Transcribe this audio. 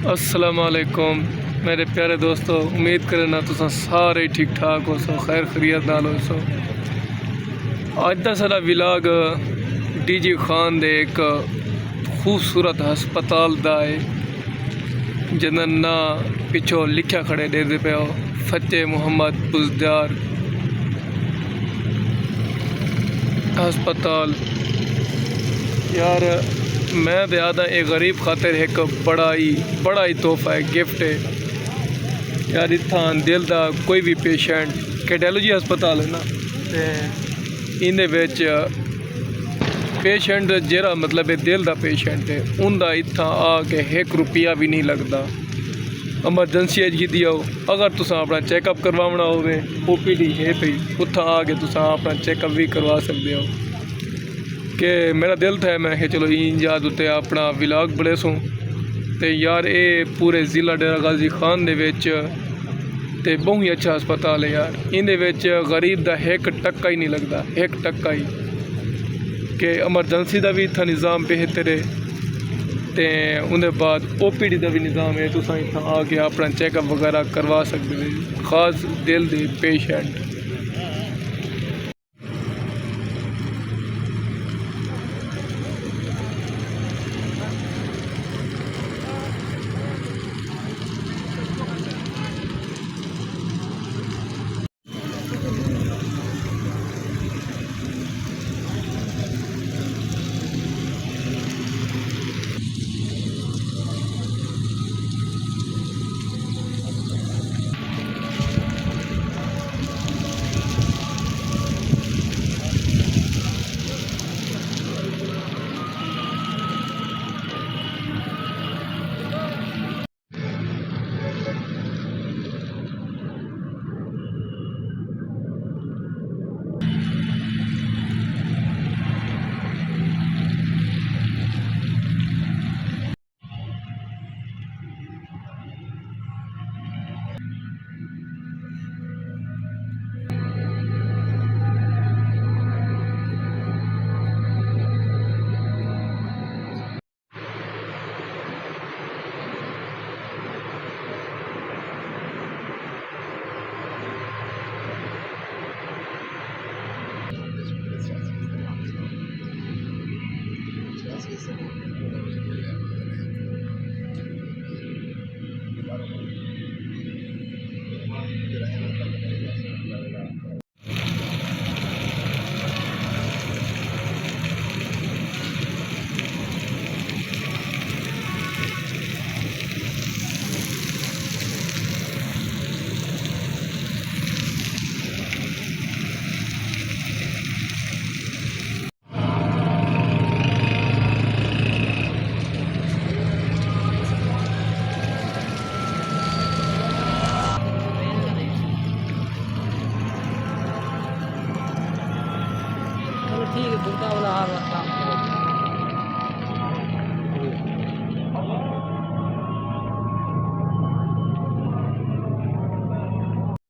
अस्सलाम वालेकुम मेरे प्यारे दोस्तों, उम्मीद करना तुम सारे ठीक ठाक हो सो, खैर खैरियत नाल हो सो। अज का सारा विलाग डीजी खान दे एक खूबसूरत हस्पताल का है जिन्ना ना पिछो लिखा खड़े दे पे हो, फतेह मुहम्मद बुज़दार हस्पताल। यार मैं तो याद एक गरीब खातिर एक बड़ा ही तोहफा है, गिफ्ट है यार। इत्थां दिल का कोई भी पेशेंट, कैडियोलॉजी हस्पताल है ना, इंदे विच पेशेंट जेरा मतलब दिल का पेशेंट है उनका इत्थां आके 1 रुपया भी नहीं लगता। एमरजेंसी की आओ, अगर तुस अपना चैकअप करवाना हो OPD है पी, उत्थां आके तुस अपना चैकअप भी करवा सकते हो। कि मेरा दिल था मैं चलो इन याद उत्ते अपना विलाग बड़े सूँ तो यार ये पूरे ज़िला डेरा गाजी खान दे विच ते बहुत ही अच्छा हस्पताल है यार। इंदे विच गरीब का 1 टक्का ही नहीं लगता, 1 टक्का ही। कि एमरजेंसी का भी इतना निज़ाम बेहतर है तो उनके बाद OPD का भी निज़ाम है, तुस इतना आके अपना चैकअप वगैरह करवा सकते हो, खास दिल दे पेशेंट।